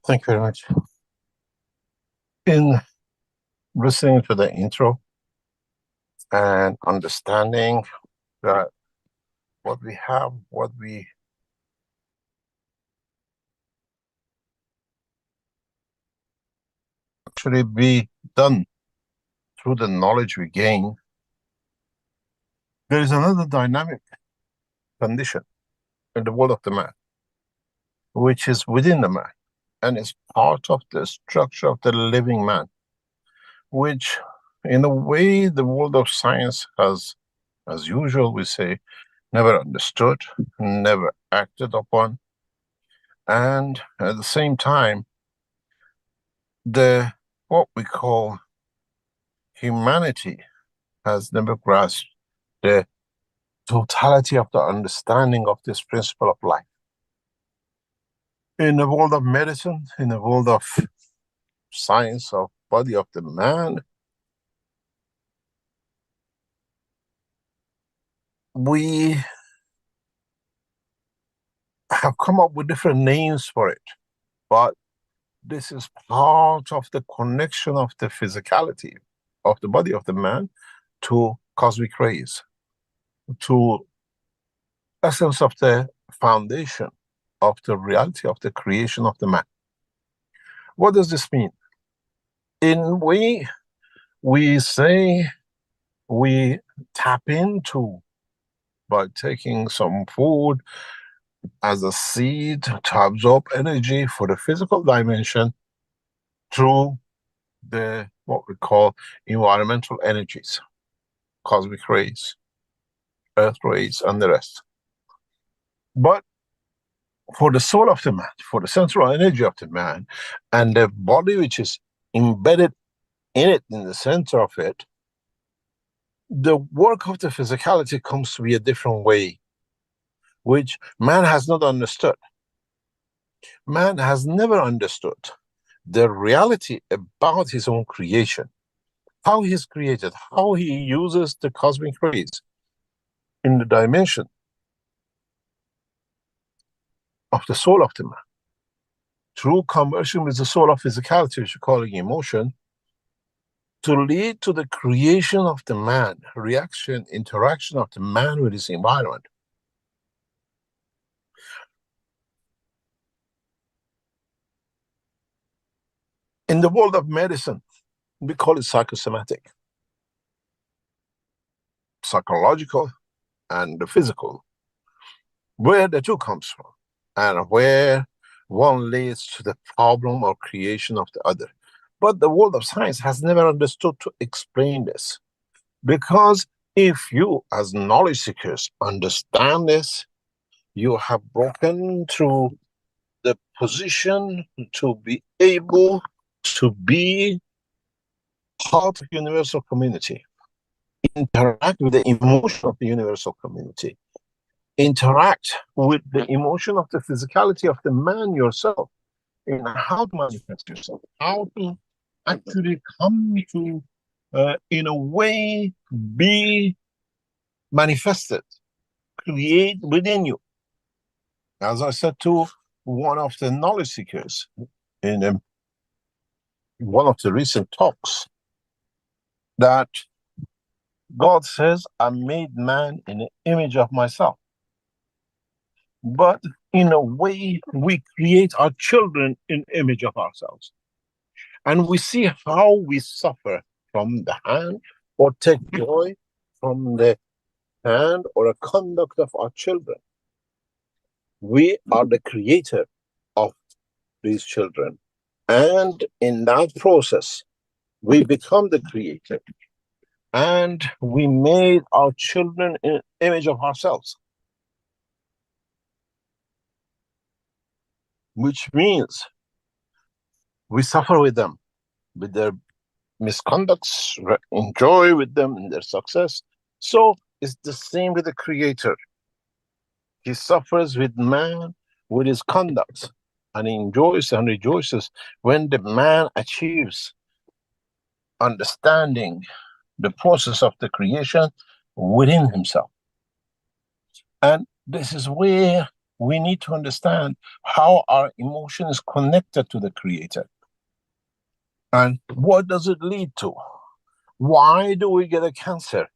Thank you very much. In listening to the intro and understanding that what we have, what we actually be done through the knowledge we gain, there is another dynamic condition in the world of the man, which is within the man and is part of the structure of the living man, which in a way the world of science has, as usual we say, never understood, never acted upon, and at the same time the what we call humanity has never grasped the totality of the understanding of this principle of life. In the world of medicine, in the world of science of body of the man, we have come up with different names for it, but this is part of the connection of the physicality of the body of the man to cosmic rays, to essence of the foundation of the reality of the creation of the man. What does this mean? In way, we say we tap into by taking some food as a seed to absorb energy for the physical dimension through the what we call environmental energies, cosmic rays, earth rays, and the rest. But for the soul of the man, for the central energy of the man, and the body which is embedded in it, in the center of it, the work of the physicality comes to be a different way, which man has not understood. Man has never understood the reality about his own creation, how he's created, how he uses the cosmic rays in the dimension of the soul of the man, through conversion with the soul of physicality, which we're calling emotion, to lead to the creation of the man, reaction, interaction of the man with his environment. In the world of medicine, we call it psychosomatic, psychological and the physical, where the two comes from, and where one leads to the problem or creation of the other. But the world of science has never understood to explain this, because if you, as knowledge seekers, understand this, you have broken through the position to be able to be part of the universal community, interact with the emotion of the universal community, interact with the emotion of the physicality of the man yourself, in how to manifest yourself, how to actually come to, in a way, be manifested, create within you. As I said to one of the knowledge seekers in one of the recent talks, that God says, I made man in the image of myself. But in a way, we create our children in image of ourselves. And we see how we suffer from the hand or take joy from the hand or a conduct of our children. We are the creator of these children. And in that process, we become the creator. And we made our children in image of ourselves. Which means we suffer with them, with their misconducts, enjoy with them in their success. So it's the same with the creator. He suffers with man, with his conduct, and he enjoys and rejoices when the man achieves understanding the process of the creation within himself. And this is where we need to understand how our emotion is connected to the Creator. And what does it lead to? Why do we get a cancer?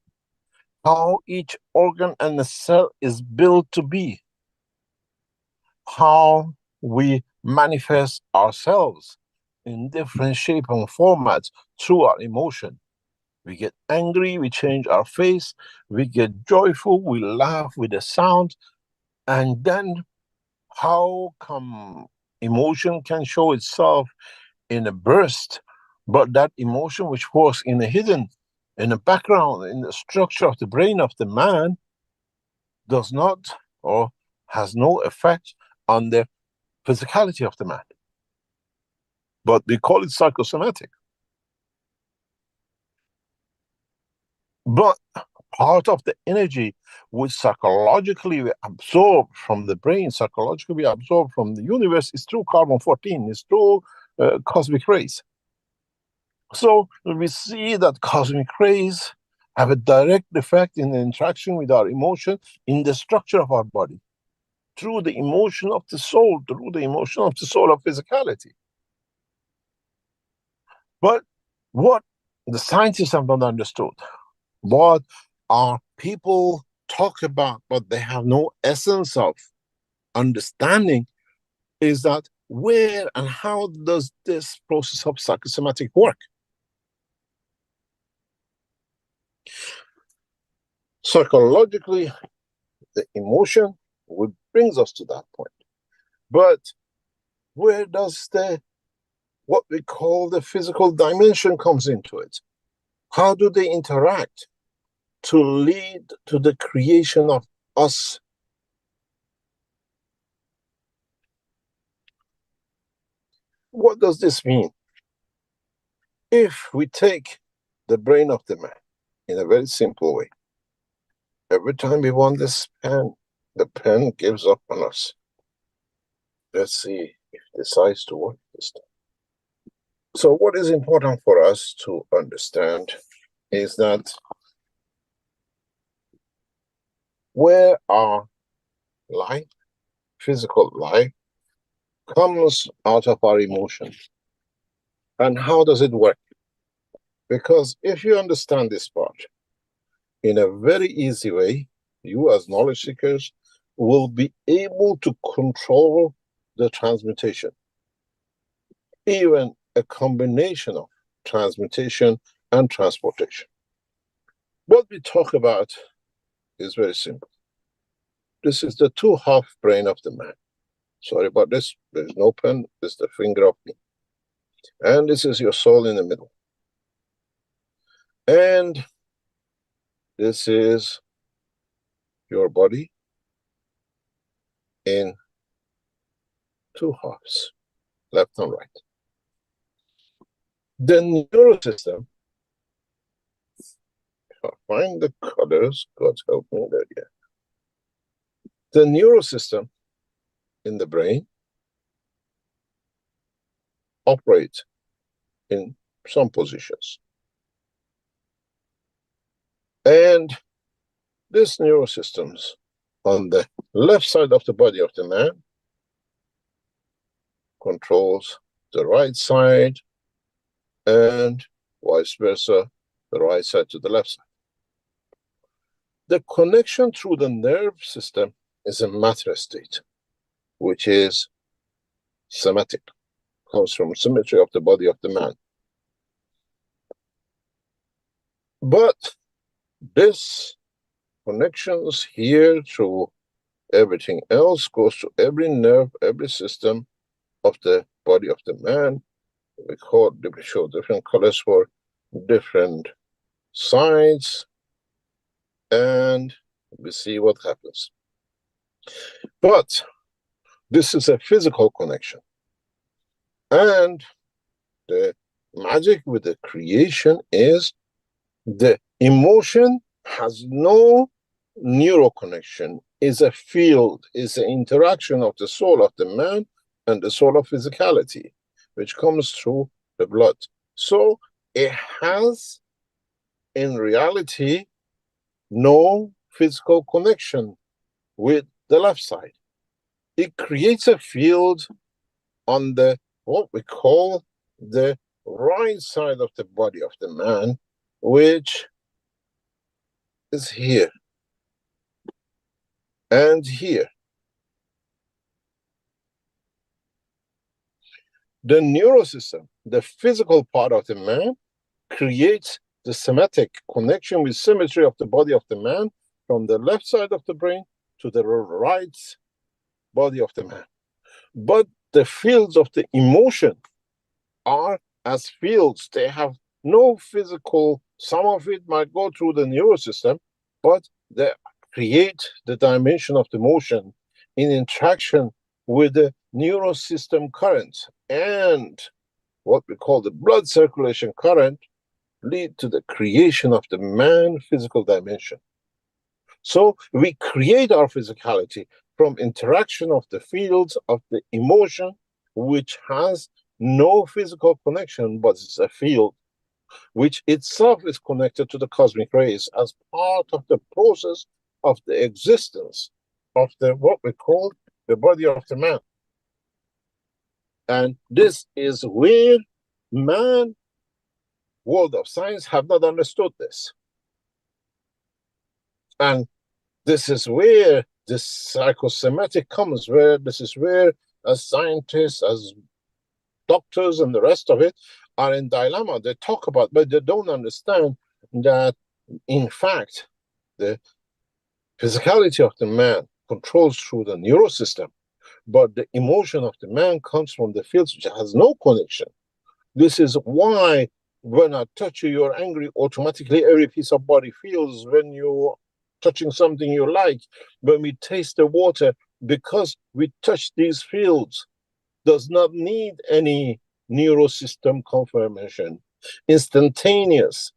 How each organ and the cell is built to be. How we manifest ourselves in different shape and formats through our emotion. We get angry, we change our face, we get joyful, we laugh with a sound, and then how come emotion can show itself in a burst, but that emotion which was in a hidden, in the background, in the structure of the brain of the man, does not or has no effect on the physicality of the man. But we call it psychosomatic. But part of the energy which psychologically we absorb from the brain, psychologically we absorb from the universe, is through carbon-14, is through cosmic rays. So we see that cosmic rays have a direct effect in the interaction with our emotion in the structure of our body, through the emotion of the soul, through the emotion of the soul of physicality. But what the scientists have not understood, what our people talk about, but they have no essence of understanding, is that where and how does this process of psychosomatic work? Psychologically, the emotion would brings us to that point. But where does the what we call the physical dimension comes into it? How do they interact to lead to the creation of us? What does this mean? If we take the brain of the man in a very simple way, every time we want this pen, the pen gives up on us. Let's see if it decides to work this time. So what is important for us to understand is that where our life, physical life, comes out of our emotions. And how does it work? Because if you understand this part, in a very easy way, you as knowledge seekers will be able to control the transmutation. Even a combination of transmutation and transportation. What we talk about is very simple. This is the two-half brain of the man. Sorry about this, there's no pen, this is the finger of me. And this is your soul in the middle. And this is your body in two halves, left and right. The neurosystem, if I find the colors, God help me there, yeah. The neurosystem in the brain operates in some positions. And these neurosystems on the left side of the body of the man controls the right side, and vice versa, the right side to the left side. The connection through the nerve system is a matter state, which is somatic, comes from symmetry of the body of the man. But this connections here through everything else goes to every nerve, every system of the body of the man. We show different colors for different sides, and we see what happens. But this is a physical connection. And the magic with the creation is the emotion has no neural connection, is a field, is an interaction of the soul of the man and the soul of physicality, which comes through the blood. So it has, in reality, no physical connection with the left side. it creates a field on the what we call the right side of the body of the man, which is here and here. The neurosystem, the physical part of the man, creates the somatic connection with symmetry of the body of the man from the left side of the brain to the right body of the man. But the fields of the emotion are as fields. They have no physical, some of it might go through the neurosystem, but they create the dimension of the motion in interaction with the neurosystem current, and what we call the blood circulation current lead to the creation of the man physical dimension. So we create our physicality from interaction of the fields of the emotion, which has no physical connection, but it's a field which itself is connected to the cosmic rays as part of the process of the existence of the what we call the body of the man. And this is where man, world of science, have not understood this. And this is where this psychosomatic comes, where this is where as scientists, as doctors and the rest of it are in dilemma. They talk about, but they don't understand that in fact the physicality of the man controls through the neurosystem, but the emotion of the man comes from the fields which has no connection. This is why when I touch you, you're angry, automatically every piece of body feels when you're touching something you like. When we taste the water, because we touch these fields, does not need any neurosystem confirmation. Instantaneous.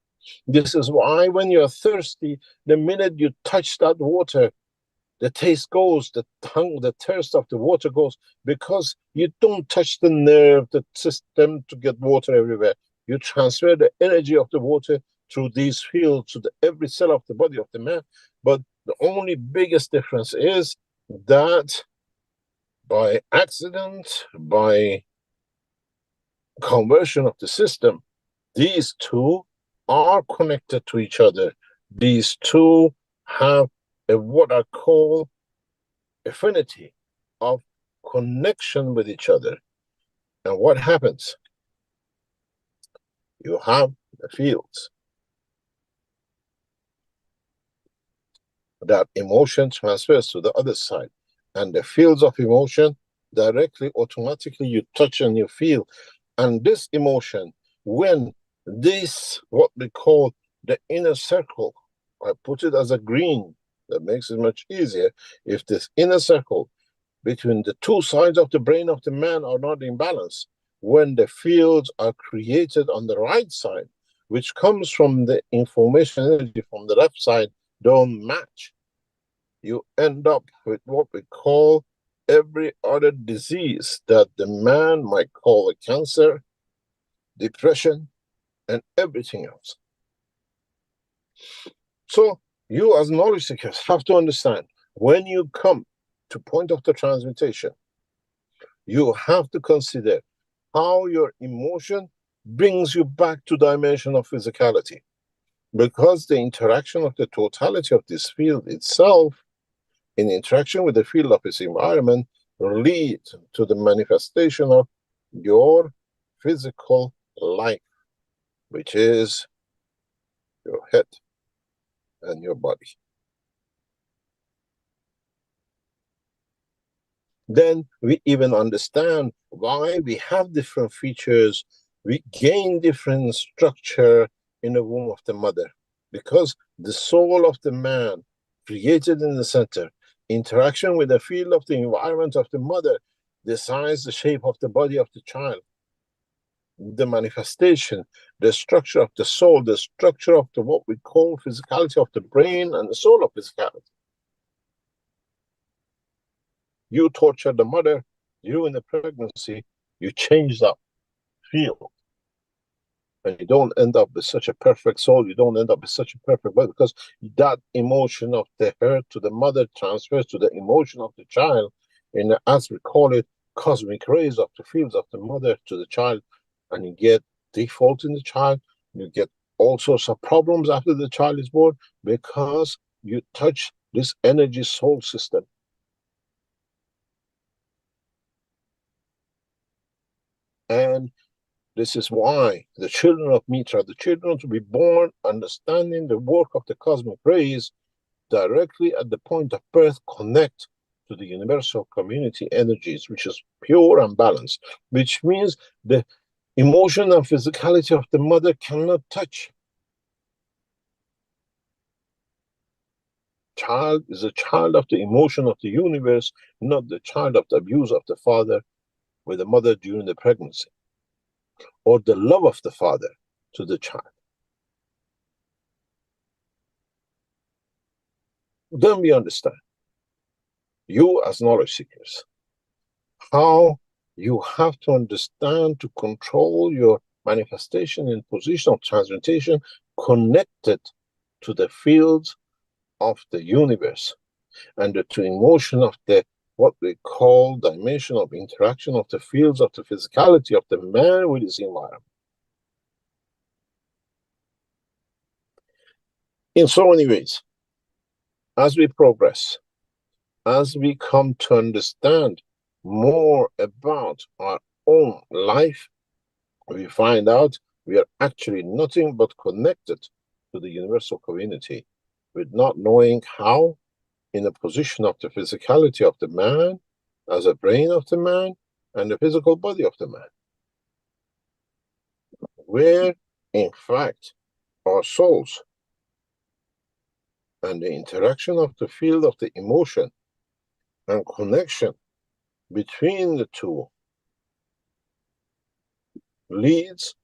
This is why when you're thirsty, the minute you touch that water, the taste goes, the tongue, the thirst of the water goes, because you don't touch the nerve, the system to get water everywhere. You transfer the energy of the water through these fields to every cell of the body of the man. But the only biggest difference is that by accident, by conversion of the system, these two are connected to each other. These two have what I call affinity of connection with each other. And what happens? You have the fields that emotion transfers to the other side, and the fields of emotion directly, automatically you touch and you feel. And this emotion, when this, what we call the inner circle, I put it as a green, that makes it much easier. If this inner circle between the two sides of the brain of the man are not in balance, when the fields are created on the right side, which comes from the information energy from the left side, don't match, you end up with what we call every other disease that the man might call a cancer, depression, and everything else. So you as knowledge seekers have to understand, when you come to point of the transmutation, you have to consider how your emotion brings you back to dimension of physicality, because the interaction of the totality of this field itself in interaction with the field of its environment lead to the manifestation of your physical life, which is your head and your body. Then we even understand why we have different features. We gain different structure in the womb of the mother, because the soul of the man created in the center, interaction with the field of the environment of the mother, decides the shape of the body of the child. The manifestation, the structure of the soul, the structure of the what we call physicality of the brain and the soul of physicality. You torture the mother, you in the pregnancy, you change that field. And you don't end up with such a perfect soul, you don't end up with such a perfect body, because that emotion of the hurt to the mother transfers to the emotion of the child, in, as we call it, cosmic rays of the fields of the mother to the child, and you get default in the child, you get all sorts of problems after the child is born because you touch this energy soul system. And this is why the children of Mitra, the children to be born understanding the work of the cosmic rays, directly at the point of birth connect to the universal community energies, which is pure and balanced, which means the emotion and physicality of the mother cannot touch. Child is a child of the emotion of the universe, not the child of the abuse of the father with the mother during the pregnancy, or the love of the father to the child. Then we understand, you as knowledge seekers, how you have to understand to control your manifestation in position of transmutation connected to the fields of the universe and to emotion of the what we call dimension of interaction of the fields of the physicality of the man with his environment. In so many ways, as we progress, as we come to understand more about our own life, we find out we are actually nothing but connected to the universal community, with not knowing how, in the position of the physicality of the man, as a brain of the man, and the physical body of the man, where, in fact, our souls and the interaction of the field of the emotion and connection between the two leads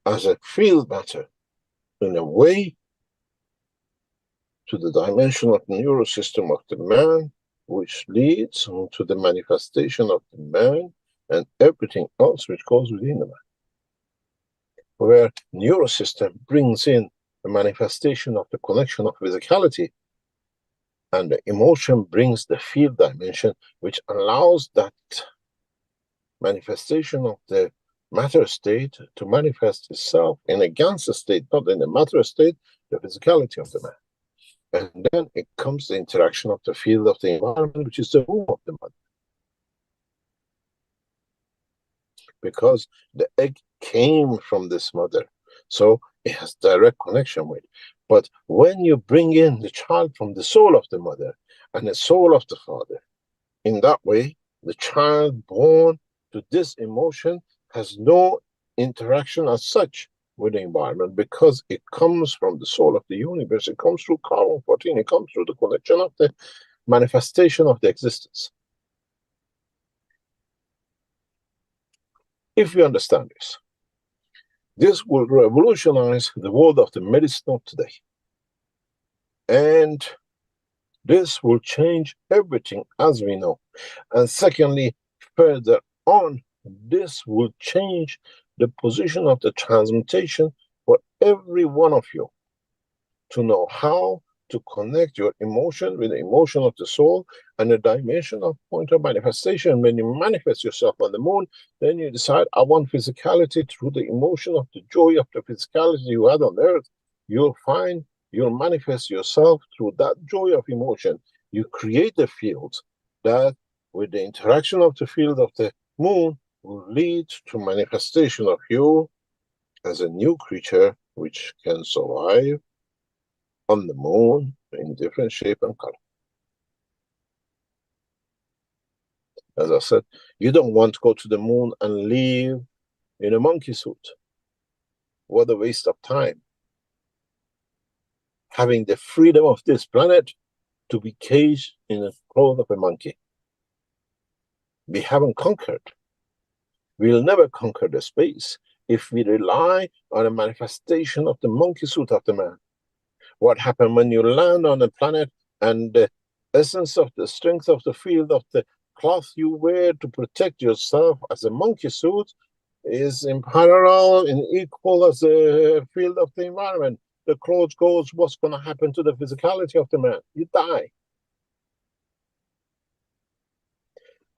as a field matter in a way to the dimension of the neural system of the man, which leads to the manifestation of the man and everything else which goes within the man. Where neural system brings in the manifestation of the connection of physicality, and the emotion brings the field dimension, which allows that manifestation of the matter state to manifest itself in a Gansa state, not in the matter state, the physicality of the man. And then it comes the interaction of the field of the environment, which is the womb of the mother. Because the egg came from this mother, so it has direct connection with. But when you bring in the child from the soul of the mother and the soul of the father, in that way, the child born to this emotion has no interaction as such with the environment, because it comes from the soul of the universe. It comes through carbon 14. It comes through the connection of the manifestation of the existence. If we understand this will revolutionize the world of the medicine of today. And this will change everything as we know. And secondly, further on, this will change the position of the transmutation for every one of you to know how to connect your emotion with the emotion of the soul and the dimension of point of manifestation. When you manifest yourself on the moon, then you decide, I want physicality through the emotion of the joy of the physicality you had on earth. You'll find you'll manifest yourself through that joy of emotion. You create the field that, with the interaction of the field of the moon, will lead to manifestation of you as a new creature which can survive on the moon in different shape and color. As I said, you don't want to go to the moon and live in a monkey suit. What a waste of time. Having the freedom of this planet to be caged in the cloth of a monkey. We haven't conquered. We'll never conquer the space if we rely on a manifestation of the monkey suit of the man. What happens when you land on a planet and the essence of the strength of the field of the cloth you wear to protect yourself as a monkey suit is in parallel and equal as the field of the environment. The clothes goes, what's going to happen to the physicality of the man? You die.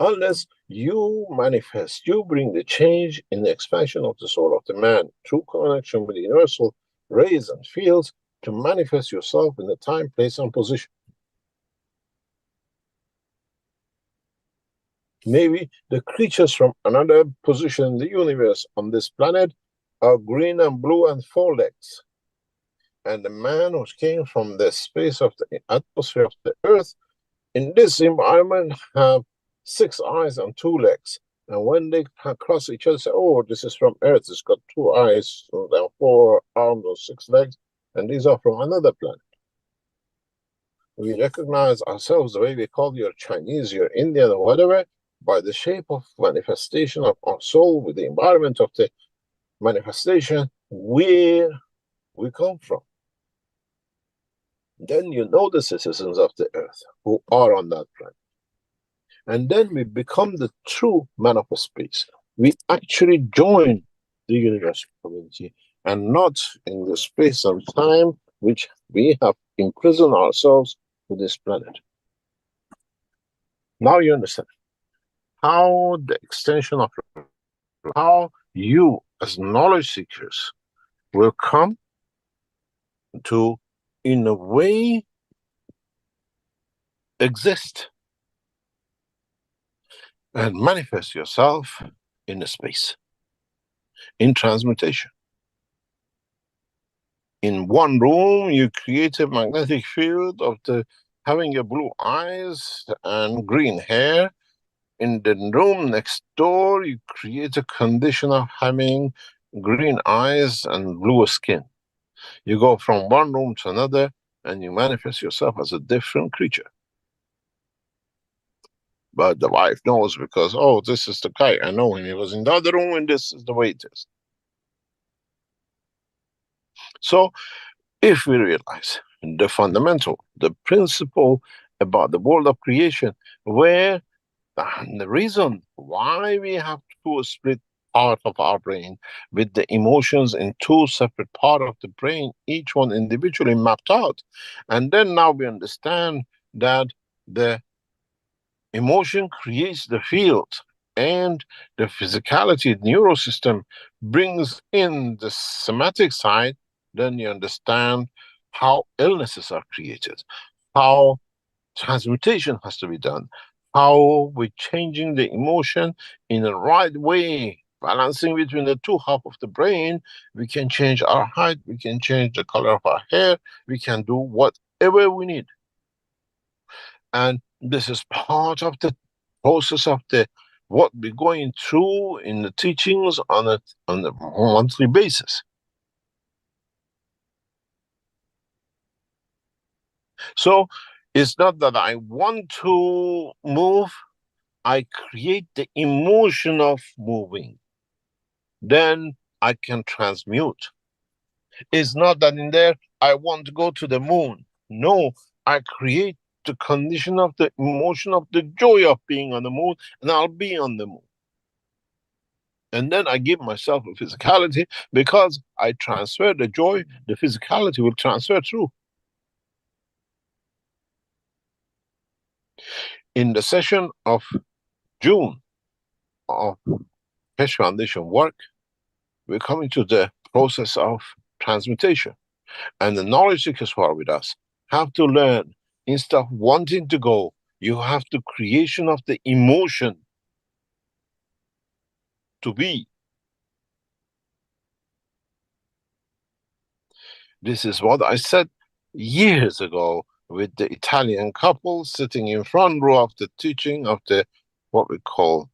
Unless you manifest, you bring the change in the expansion of the soul of the man through connection with the universal rays and fields to manifest yourself in the time, place, and position. Maybe the creatures from another position in the universe on this planet are green and blue and four legs. And the man who came from the space of the atmosphere of the earth in this environment have 6 eyes and 2 legs. And when they cross each other, say, oh, this is from earth, it's got 2 eyes, and 4 arms or 6 legs, and these are from another planet. We recognize ourselves the way we call you're Chinese, you're Indian, or whatever, by the shape of manifestation of our soul with the environment of the manifestation where we come from. Then you know the citizens of the earth who are on that planet. And then we become the true man of space. We actually join the universal community and not in the space and time which we have imprisoned ourselves to this planet. Now you understand how the extension of how you as knowledge seekers will come to, in a way, exist and manifest yourself in a space, in transmutation. In one room, you create a magnetic field of the having your blue eyes and green hair. In the room next door, you create a condition of having green eyes and blue skin. You go from one room to another and you manifest yourself as a different creature. But the wife knows because, oh, this is the guy, I know him, he was in the other room and this is the way it is. So if we realize the fundamental, the principle about the world of creation, where the reason why we have to split part of our brain with the emotions in 2 separate parts of the brain, each one individually mapped out. And then now we understand that the emotion creates the field and the physicality neurosystem brings in the somatic side. Then you understand how illnesses are created, how transmutation has to be done, how we're changing the emotion in the right way, balancing between the 2 halves of the brain. We can change our height, we can change the color of our hair, we can do whatever we need. And this is part of the process of the what we're going through in the teachings on a monthly basis. So it's not that I want to move, I create the emotion of moving. Then I can transmute. It's not that in there I want to go to the moon. No, I create the condition of the emotion of the joy of being on the moon, and I'll be on the moon. And then I give myself a physicality because I transfer the joy, the physicality will transfer through. In the session of June of Keshe Foundation work, we're coming to the process of transmutation. And the knowledge seekers who are with us have to learn, instead of wanting to go, you have the creation of the emotion to be. This is what I said years ago with the Italian couple sitting in front row of the teaching of the, what we call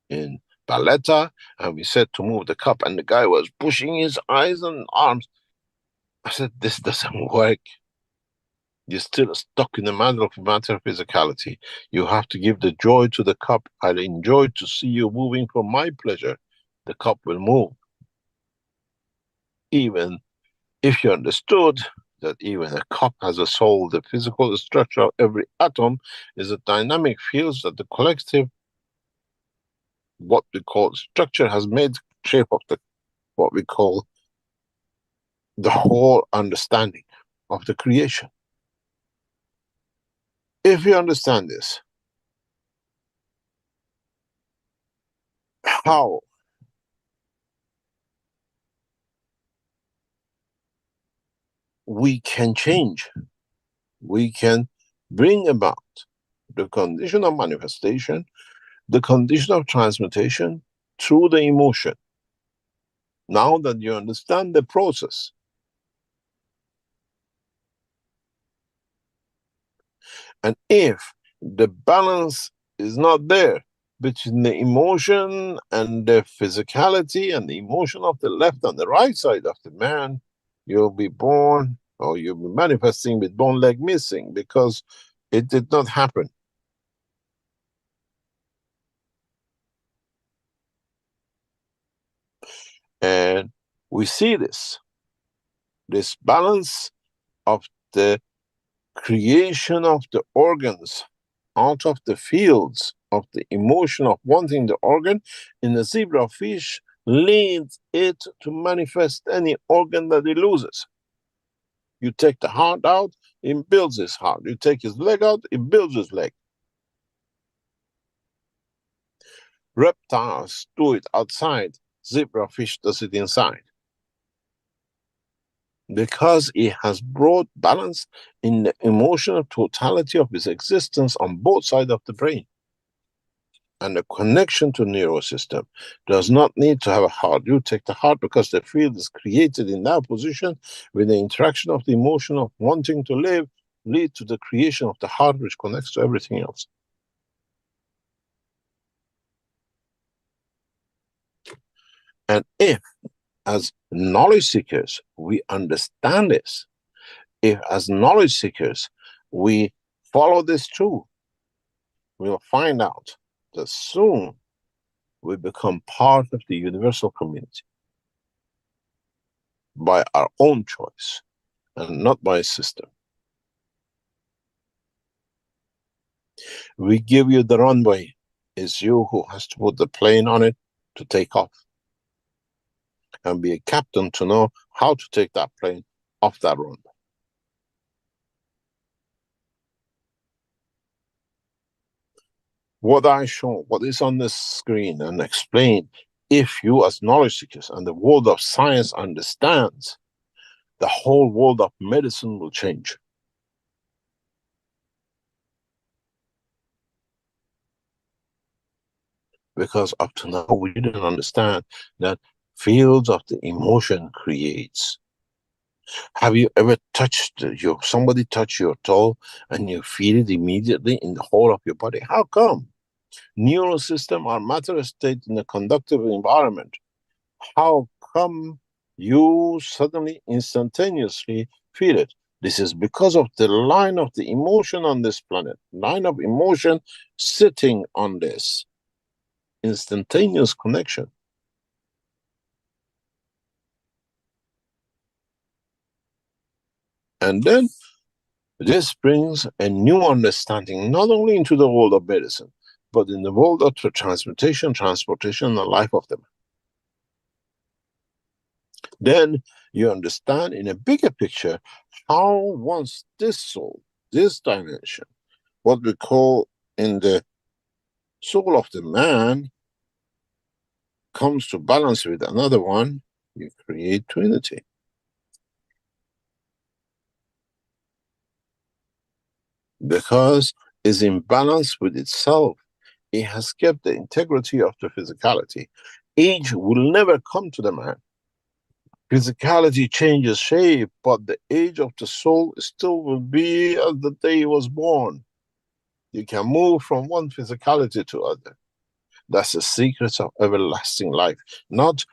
in Balletta, and we said to move the cup, and the guy was pushing his eyes and arms. I said, this doesn't work. You're still stuck in the matter of physicality. You have to give the joy to the cup. I'll enjoy to see you moving for my pleasure. The cup will move. Even if you understood that even a cup has a soul, the physical structure of every atom is a dynamic field that the collective, what we call structure, has made shape of the, what we call the whole understanding of the creation. If you understand this, how we can change, we can bring about the condition of manifestation, the condition of transmutation through the emotion. Now that you understand the process, and if the balance is not there between the emotion and the physicality and the emotion of the left and the right side of the man, you'll be born, or you'll be manifesting with one leg missing, because it did not happen. And we see this balance of the creation of the organs out of the fields of the emotion of wanting the organ in the zebra fish leads it to manifest any organ that it loses. You take the heart out, it builds his heart. You take his leg out, it builds his leg. Reptiles do it outside, zebrafish does it inside. Because it has brought balance in the emotional totality of its existence on both sides of the brain. And the connection to nervous system does not need to have a heart. You take the heart because the field is created in that position, with the interaction of the emotion of wanting to live lead to the creation of the heart, which connects to everything else. And if, as knowledge seekers, we understand this, if as knowledge seekers we follow this through, we'll find out that soon we become part of the universal community by our own choice and not by a system. We give you the runway. It's you who has to put the plane on it to take off, and be a captain to know how to take that plane off that runway. What I show, what is on the screen and explain, if you as knowledge seekers and the world of science understands, the whole world of medicine will change. Because up to now we didn't understand that fields of the emotion creates. Have you ever touched somebody touch your toe and you feel it immediately in the whole of your body? How come? Neural system are matter state in a conductive environment. How come you suddenly instantaneously feel it? This is because of the line of the emotion on this planet, line of emotion sitting on this instantaneous connection. And then this brings a new understanding, not only into the world of medicine, but in the world of transmutation, transportation, and the life of them. Then you understand in a bigger picture how once this soul, this dimension, what we call in the soul of the man, comes to balance with another one, you create trinity. Because it's in balance with itself. It has kept the integrity of the physicality. Age will never come to the man. Physicality changes shape, but the age of the soul still will be as the day he was born. You can move from one physicality to other. That's the secret of everlasting life. Not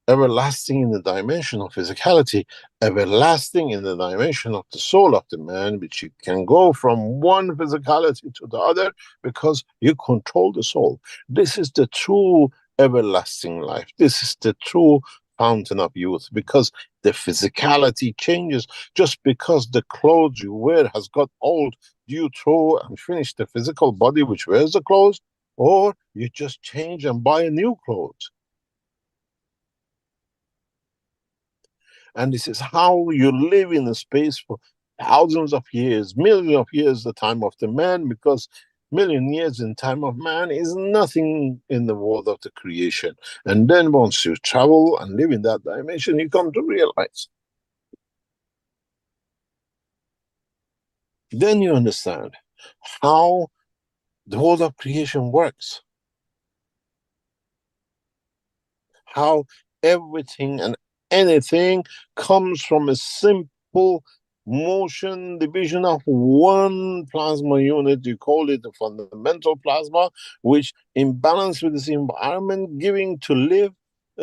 everlasting in the dimension of physicality, everlasting in the dimension of the soul of the man, which you can go from one physicality to the other because you control the soul. This is the true everlasting life. This is the true fountain of youth, because the physicality changes. Just because the clothes you wear has got old, do you throw and finish the physical body which wears the clothes, or you just change and buy a new clothes? And this is how you live in a space for thousands of years, millions of years, the time of the man, because million years in time of man is nothing in the world of the creation. And then once you travel and live in that dimension, you come to realize. Then you understand how the world of creation works. How everything and anything comes from a simple motion division of one plasma unit. You call it the fundamental plasma, which in balance with this environment, giving to live,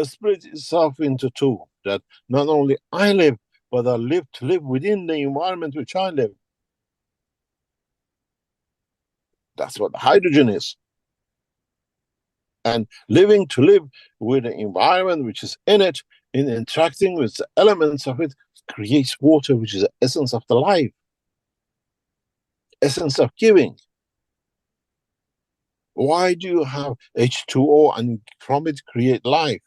split itself into two. That not only I live, but I live to live within the environment which I live. That's what hydrogen is. And living to live with the environment which is in it, in interacting with the elements of it, creates water, which is the essence of the life, essence of giving. Why do you have H2O and from it create life?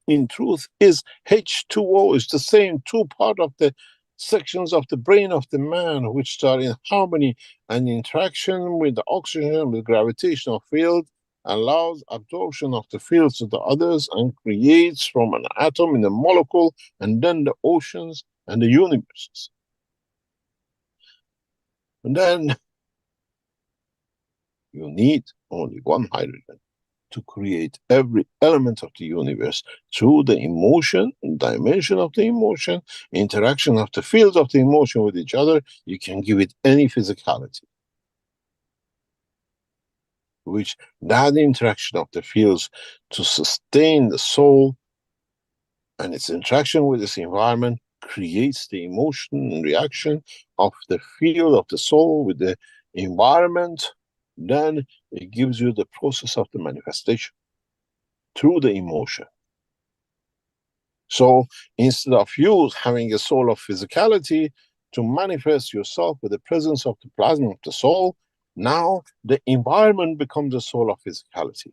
In truth, is H2O is the same two part of the sections of the brain of the man which are in harmony and interaction with the oxygen, with gravitational field, allows absorption of the fields to the others and creates from an atom in a molecule and then the oceans and the universes. And then you need only one hydrogen to create every element of the universe through the emotion, dimension of the emotion, interaction of the fields of the emotion with each other. You can give it any physicality, which that interaction of the fields to sustain the soul and its interaction with this environment creates the emotion and reaction of the field of the soul with the environment. Then it gives you the process of the manifestation through the emotion. So instead of you having a soul of physicality to manifest yourself with the presence of the plasma of the soul, now the environment becomes the soul of physicality.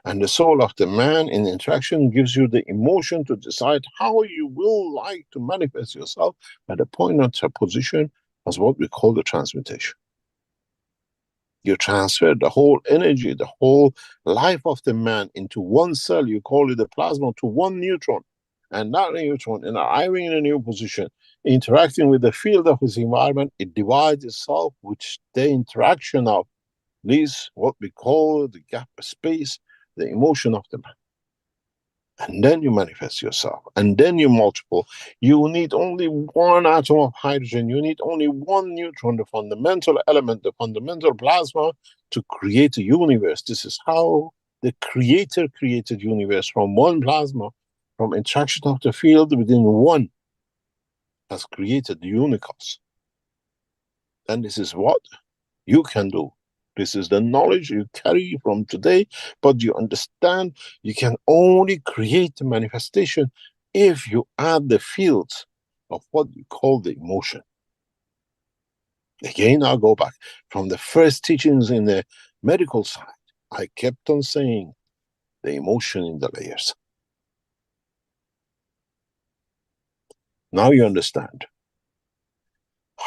And the soul of the man in interaction gives you the emotion to decide how you will like to manifest yourself at a point of position as what we call the transmutation. You transfer the whole energy, the whole life of the man into one cell, you call it the plasma, to one neutron. And that neutron, in arriving in a new position, interacting with the field of his environment, it divides itself, which the interaction of leaves what we call the gap space, the emotion of the man. And then you manifest yourself, and then you multiple. You need only one atom of hydrogen, you need only one neutron, the fundamental element, the fundamental plasma, to create a universe. This is how the creator created universe, from one plasma, from interaction of the field within one, has created the unicos. And this is what you can do. This is the knowledge you carry from today, but you understand you can only create the manifestation if you add the fields of what we call the emotion. Again, I'll go back. From the first teachings in the medical side, I kept on saying the emotion in the layers. Now you understand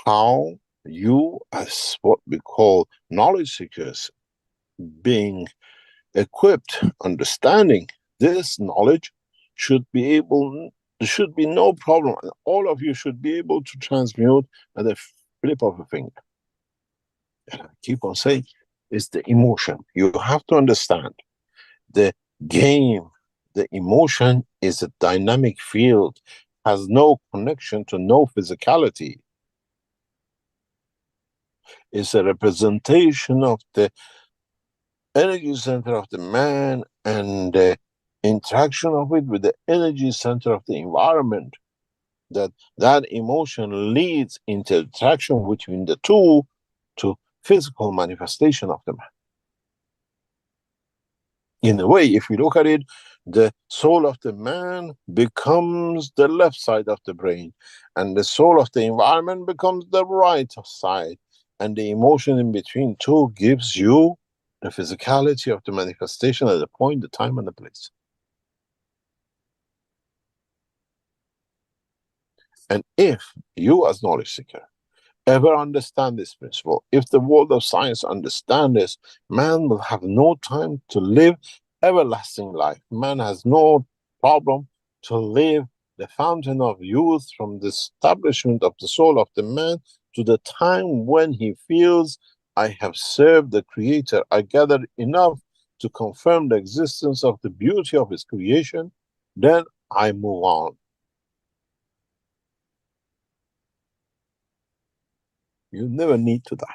how you, as what we call knowledge seekers, being equipped, understanding this knowledge, should be able, there should be no problem. All of you should be able to transmute at the flip of a finger. And I keep on saying, it's the emotion. You have to understand the game, the emotion is a dynamic field, has no connection to no physicality. It's a representation of the energy center of the man and the interaction of it with the energy center of the environment. That emotion leads into interaction between the two to physical manifestation of the man. In a way, if you look at it, the soul of the man becomes the left side of the brain, and the soul of the environment becomes the right side, and the emotion in between two gives you the physicality of the manifestation at the point, the time, and the place. And if you, as knowledge seeker, ever understand this principle, if the world of science understand this, man will have no time to live everlasting life. Man has no problem to live the fountain of youth from the establishment of the soul of the man to the time when he feels, I have served the Creator, I gathered enough to confirm the existence of the beauty of his creation, then I move on. You never need to die.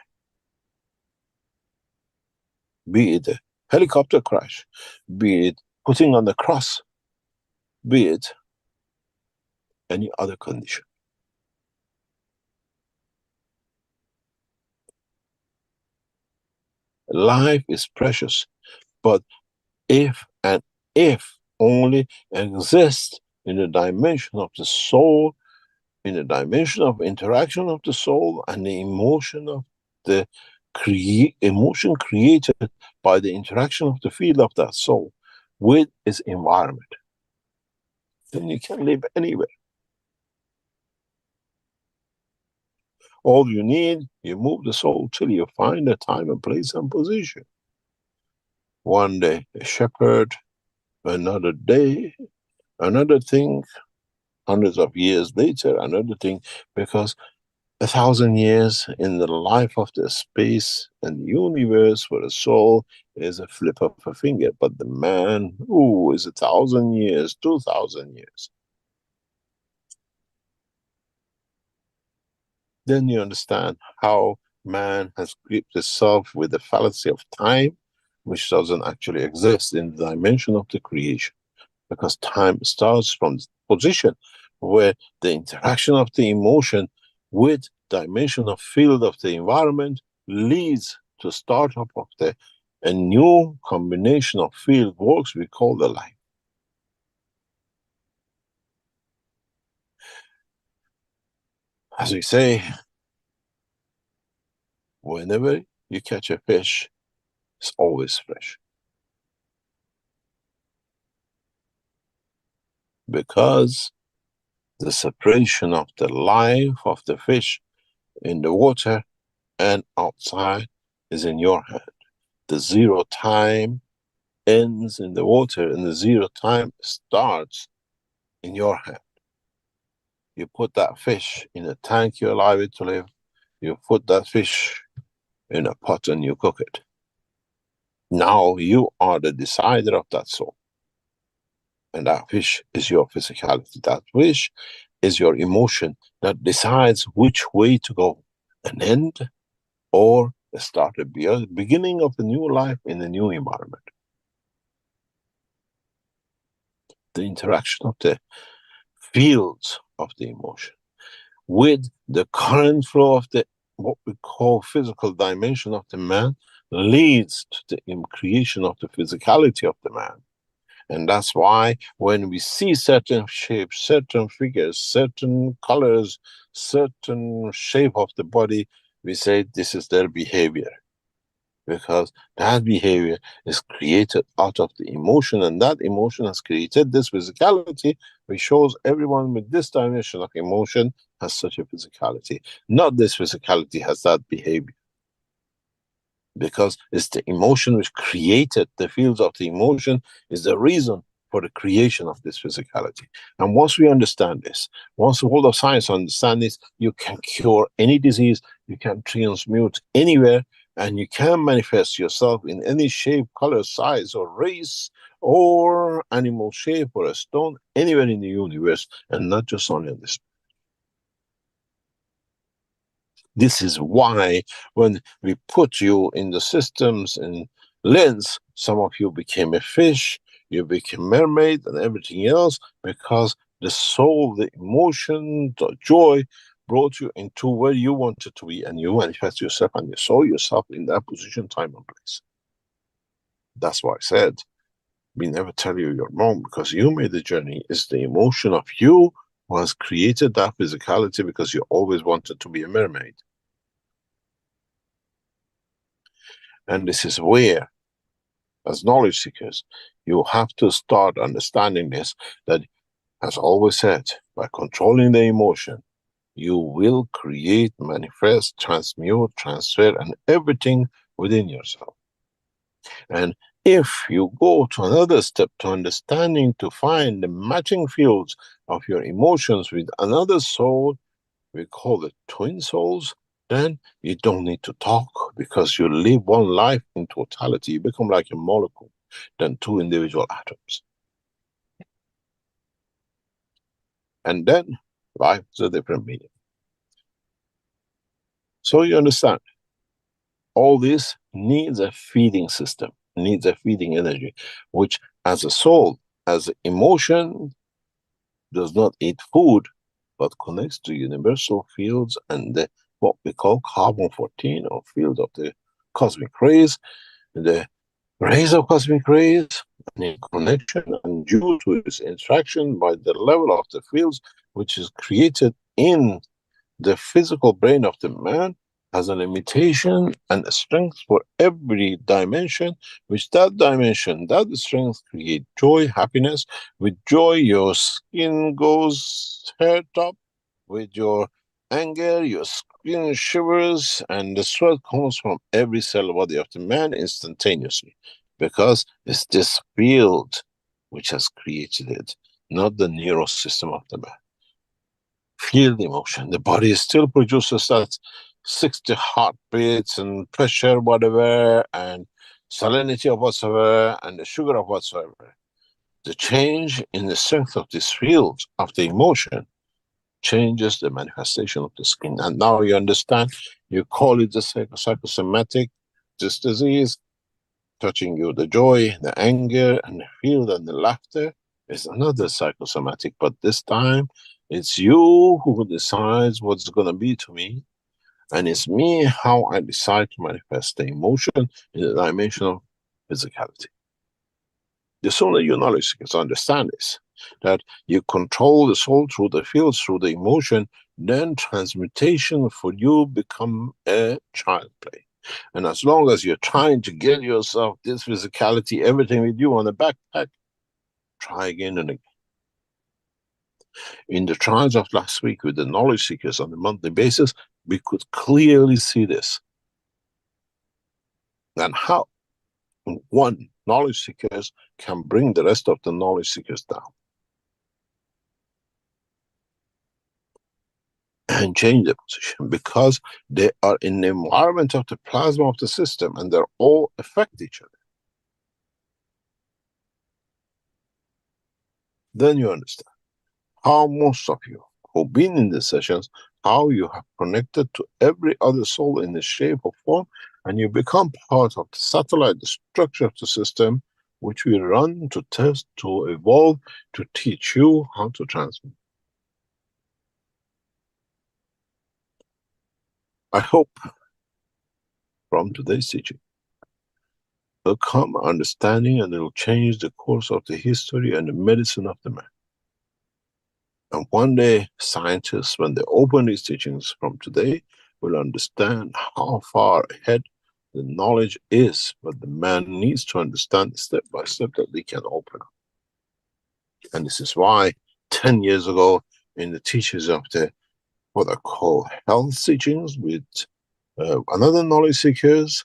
Be it a helicopter crash, be it putting on the cross, be it any other condition. Life is precious, but if and if only exists in the dimension of the soul, in the dimension of interaction of the soul and the emotion of the emotion created by the interaction of the field of that soul with its environment, then you can live anywhere. All you need, you move the soul till you find a time and place and position. One day a shepherd, another day another thing, hundreds of years later another thing, because 1,000 years in the life of the space and the universe for the soul is a flip of a finger, but the man, ooh, is 1,000 years, 2,000 years. Then you understand how man has gripped itself with the fallacy of time, which doesn't actually exist in the dimension of the creation, because time starts from the position where the interaction of the emotion with dimension of field of the environment leads to startup of a new combination of field works we call the life. As we say, whenever you catch a fish, it's always fresh. Because the separation of the life of the fish in the water and outside is in your hand. The zero time ends in the water and the zero time starts in your hand. You put that fish in a tank, you allow it to live. You put that fish in a pot and you cook it. Now you are the decider of that soul. And that fish is your physicality. That fish is your emotion that decides which way to go. An end or the start, the beginning of a new life in a new environment. The interaction of the fields of the emotion with the current flow of the what we call physical dimension of the man leads to the creation of the physicality of the man. And that's why when we see certain shapes, certain figures, certain colors, certain shape of the body, we say this is their behavior. Because that behavior is created out of the emotion, and that emotion has created this physicality, which shows everyone with this dimension of emotion has such a physicality. Not this physicality has that behavior. Because it's the emotion which created the fields of the emotion is the reason for the creation of this physicality. And once we understand this, once the world of science understands this, you can cure any disease, you can transmute anywhere, and you can manifest yourself in any shape, color, size, or race, or animal shape, or a stone, anywhere in the universe, and not just only on this. This is why when we put you in the systems and lens, some of you became a fish, you became mermaid and everything else, because the soul, the emotion, the joy brought you into where you wanted to be, and you manifest yourself and you saw yourself in that position, time and place. That's why I said, we never tell you you're wrong, because you made the journey. It's the emotion of you who has created that physicality, because you always wanted to be a mermaid. And this is where, as knowledge seekers, you have to start understanding this, that, as always said, by controlling the emotion, you will create, manifest, transmute, transfer, and everything within yourself. And if you go to another step to understanding, to find the matching fields of your emotions with another soul, we call it twin souls, then you don't need to talk, because you live one life in totality. You become like a molecule than two individual atoms. And then life is a different meaning. So you understand, all this needs a feeding system, needs a feeding energy, which as a soul, as emotion, does not eat food, but connects to universal fields and what we call carbon-14, or field of the cosmic rays, the rays of cosmic rays, and in connection and due to its interaction by the level of the fields which is created in the physical brain of the man, has a limitation and a strength for every dimension, which that dimension, that strength create joy, happiness. With joy, your skin goes hair top. With your anger, your skin shivers, and the sweat comes from every cell body of the man instantaneously, because it's this field which has created it, not the neural system of the man. Feel the emotion. The body still produces that 60 heartbeats and pressure, whatever, and salinity of whatsoever, and the sugar of whatsoever. The change in the strength of this field of the emotion changes the manifestation of the skin. And now you understand, you call it the psychosomatic, this disease, touching you, the joy, the anger, and the fear, and the laughter is another psychosomatic, but this time it's you who decides what's going to be to me, and it's me how I decide to manifest the emotion in the dimension of physicality. The sooner your knowledge seekers understand this, that you control the soul through the fields, through the emotion, then transmutation for you become a child play. And as long as you're trying to get yourself this physicality, everything with you on a backpack, try again and again. In the trials of last week with the knowledge seekers on a monthly basis, we could clearly see this. And how one knowledge seekers can bring the rest of the knowledge seekers down. And change the position, because they are in the environment of the plasma of the system, and they're all affect each other. Then you understand how most of you who've been in the sessions, how you have connected to every other soul in the shape or form, and you become part of the satellite, the structure of the system, which we run to test, to evolve, to teach you how to transmit. I hope from today's teaching will come understanding, and it will change the course of the history and the medicine of the man. And one day, scientists, when they open these teachings from today, will understand how far ahead the knowledge is, but the man needs to understand step by step that they can open up. And this is why 10 years ago, in the teachings of the what I call health teachings with another knowledge seekers,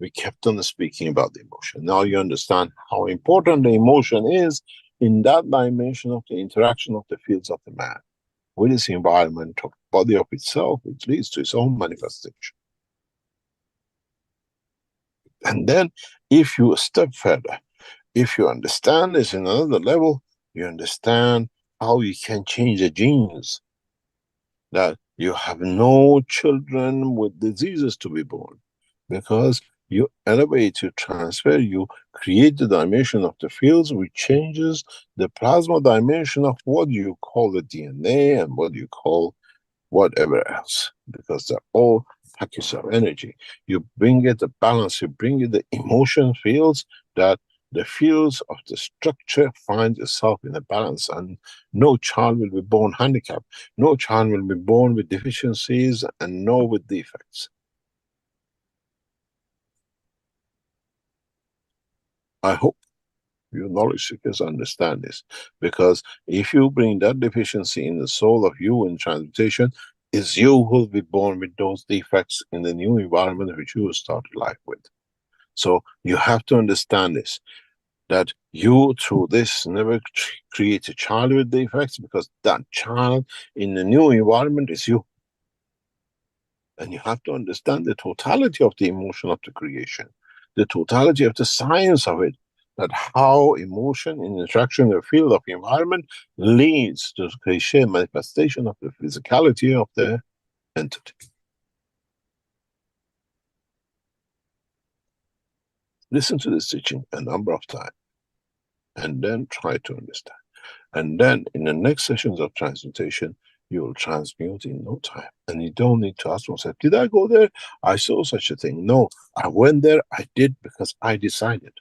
we kept on speaking about the emotion. Now you understand how important the emotion is in that dimension of the interaction of the fields of the man with its environment, of body of itself, which leads to its own manifestation. And then, if you step further, if you understand this in another level, you understand how you can change the genes. That you have no children with diseases to be born, because you elevate, you transfer, you create the dimension of the fields, which changes the plasma dimension of what you call the DNA and what you call whatever else, because they're all packets of energy. You bring it the balance, you bring it the emotion fields, that the fields of the structure find itself in a balance, and no child will be born handicapped, no child will be born with deficiencies, and no with defects. I hope You knowledge seekers understand this. Because if you bring that deficiency in the soul of you in transmutation, it's you who will be born with those defects in the new environment which you started life with. So you have to understand this, that you through this never create a child with defects, because that child in the new environment is you. And you have to understand the totality of the emotion of the creation, the totality of the science of it, that how emotion in interaction with the field of environment leads to the Keshe manifestation of the physicality of the entity. Listen to this teaching a number of times, and then try to understand. And then in the next sessions of transmutation, you will transmute in no time. And you don't need to ask yourself, did I go there? I saw such a thing. No, I went there, I did, because I decided.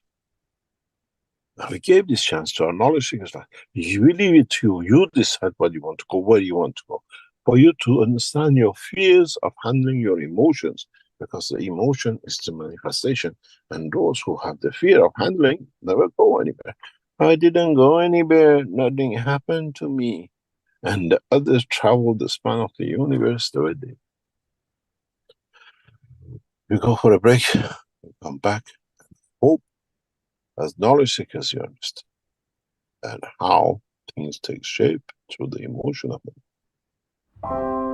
Now we gave this chance to our knowledge seekers, like, we leave it to you. You decide what you want to go, where you want to go. For you to understand your fears of handling your emotions, because the emotion is the manifestation. And those who have the fear of handling never go anywhere. I didn't go anywhere, nothing happened to me. And the others travel the span of the universe the way they. We go for a break, we come back. Hope as knowledge seekers you understand, and how things take shape through the emotion of them.